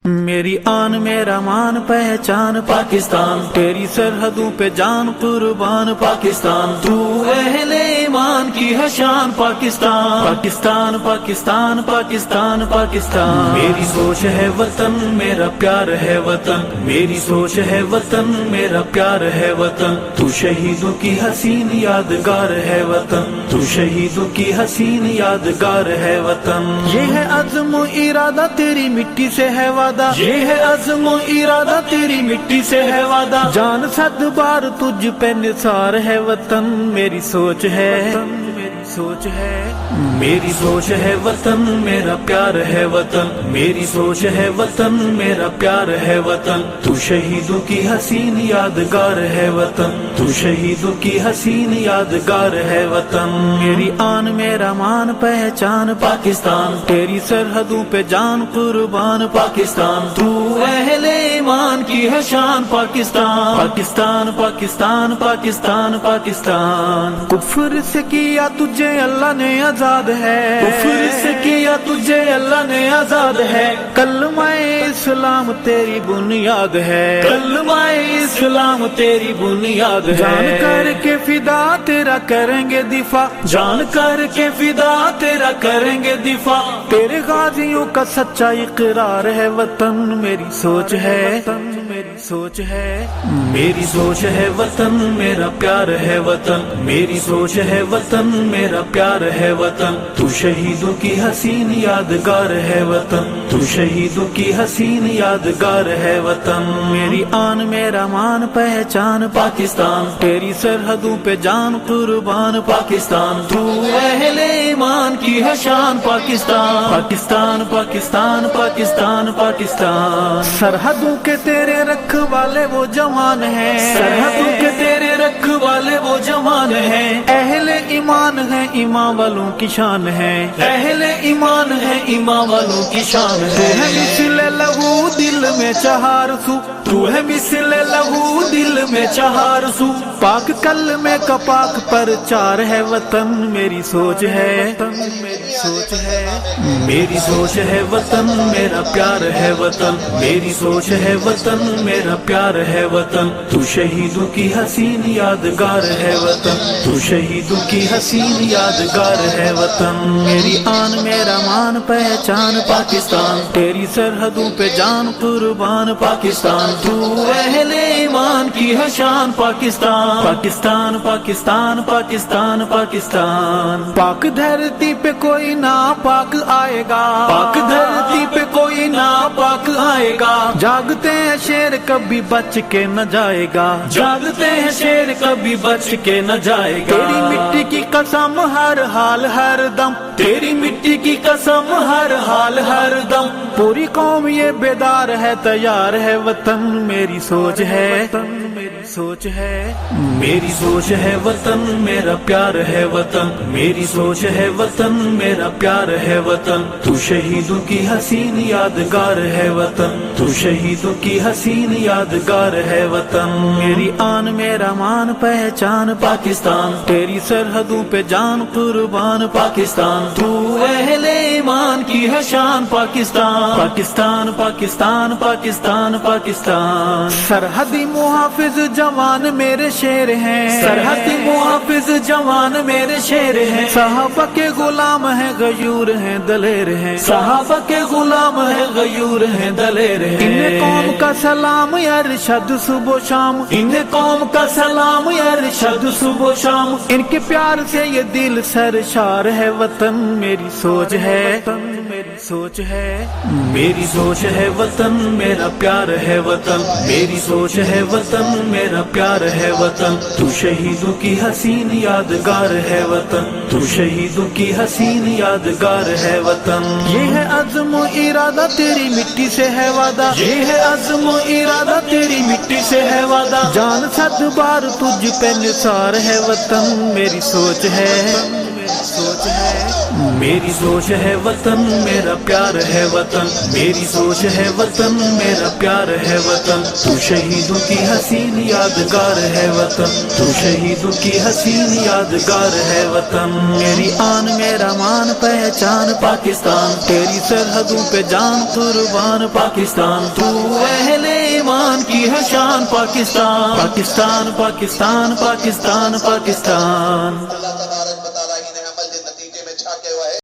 میری آن میرا مان پہچان پاکستان، تیری سرحدوں پہ جان قربان پاکستان، تو اہل ایمان کی ہے شان پاکستان، پاکستان پاکستان پاکستان پاکستان۔ میری سوچ ہے وطن میرا پیار ہے وطن، میری سوچ ہے وطن میرا پیار ہے وطن، تو شہیدوں کی حسین یادگار ہے وطن، تو شہیدوں کی حسین یادگار ہے وطن۔ یہ ہے عزم و ارادہ تیری مٹی سے ہے وعدہ، یہ ہے عزم و ارادہ تیری مٹی سے ہے وعدہ، جان صد بار تجھ پہ نثار ہے وطن، میری سوچ ہے میری سوچ ہے میری سوچ ہے وطن میرا پیار ہے وطن، میری سوچ ہے وطن میرا پیار ہے وطن، تو شہیدوں کی حسین یادگار ہے وطن، تو شہیدوں کی حسین یادگار ہے وطن۔ میری آن میرا مان پہچان پاکستان، تیری سرحدوں پہ جان قربان پاکستان، تو اہل ایمان کی ہے شان پاکستان، پاکستان پاکستان پاکستان پاکستان۔ کفر سے کیا تجھے اللہ نے آزاد ہے، کفر سے کیا تجھے اللہ نے آزاد ہے، کلمہ اسلام تیری بنیاد ہے، کلمہ اسلام تیری بنیاد ہے، جان کر کے فدا تیرا کریں گے دفاع، جان کر کے فدا تیرا کریں گے دفاع، تیرے غازیوں کا سچا اقرار ہے وطن، میری سوچ ہے میری سوچ ہے میری سوچ ہے وطن میرا پیار ہے وطن، میری سوچ ہے وطن میرا پیار ہے وطن، تو شہیدوں کی حسین یادگار ہے وطن، تو شہیدوں کی حسین یادگار ہے وطن۔ میری آن میرا مان پہچان پاکستان، تیری سرحدوں پہ جان قربان پاکستان، تو اہل ایمان کی ہے شان پاکستان، پاکستان پاکستان پاکستان پاکستان۔ سرحدوں کے تیرے رکھوالے وہ جوان ہیں، سرحدوں کے تیرے رکھوالے وہ جوان ہیں، اہل ایمان ہے ایمان والوں کی شان ہے، اہل ایمان ہے ایمان والوں کی شان ہے۔ تو ہے مثل لہو دل میں چہار سو، تو ہے مثل لہو دل میں چہار سو، پاک کلمے کا پاک پرچار ہے وطن، میری سوچ ہے میری سوچ ہے میری سوچ ہے وطن میرا پیار ہے وطن، میری سوچ ہے وطن میرا پیار ہے وطن، تو شہیدوں کی حسین یادگار ہے وطن، تو شہیدوں کی حسین یادگار ہے وطن۔ میری آن میرا مان پہچان پاکستان، تیری سرحدوں پہ جان قربان پاکستان، تو اہل ایمان کی ہے شان پاکستان، پاکستان پاکستان پاکستان پاکستان۔ پاک دھرتی پہ کوئی ناپاک آئے گا، پاک دھرتی پہ کوئی ناپاک آئے گا، جاگتے ہیں شیر کبھی بچ کے نہ جائے گا، جاگتے ہیں شیر کبھی بچ کے نہ جائے گا، تیری مٹی کی قسم ہر حال ہر دم، تیری مٹی کی قسم ہر حال ہر دم، پوری قوم یہ بیدار ہے تیار ہے وطن، میری سوچ ہے میری سوچ ہے میری سوچ ہے وطن میرا پیار ہے وطن، میری سوچ ہے وطن میرا پیار ہے وطن، تو شہیدوں کی حسین یادگار ہے وطن، تو شہیدوں کی حسین یادگار ہے وطن۔ میری آن میرا مان پہچان پاکستان، تیری سرحدوں پہ جان قربان پاکستان، تو اہل ایمان کی ہے شان پاکستان، پاکستان پاکستان پاکستان پاکستان۔ سرحدی محافظ جوان میرے شیر ہیں، سرحدی محافظ جوان میرے شیر ہیں، صحابہ کے غلام ہیں غیور ہیں دلیر ہیں، صحابہ کے غلام ہیں غیور ہیں دلیر ہیں، انہیں قوم کا سلام ارشد صبح و شام، انہیں قوم کا سلام ارشد صبح و شام، ان کے پیار سے یہ دل سرشار ہے وطن، میری سوچ ہے میری سوچ ہے میری سوچ ہے وطن میرا پیار ہے وطن، میری سوچ ہے وطن میرا پیار ہے وطن، تو شہیدوں کی حسین یادگار ہے وطن، تو شہیدوں کی حسین یادگار ہے وطن۔ یہ ہے عزم و ارادہ تیری مٹی سے ہے وعدہ، یہ ہے عزم و ارادہ تیری مٹی سے ہے وعدہ، جان صد بار تجھ پہ نثار ہے وطن، میری سوچ ہے میری سوچ ہے وطن میرا پیار ہے وطن، میری سوچ ہے وطن میرا پیار ہے وطن، تو شہیدوں کی حسین یادگار ہے وطن، تو شہیدوں کی حسین یادگار ہے وطن، میری آن میرا مان پہچان پاکستان، تیری سرحدوں پہ جان قربان پاکستان، تو اہل ایمان کی ہے شان پاکستان، پاکستان پاکستان پاکستان پاکستان۔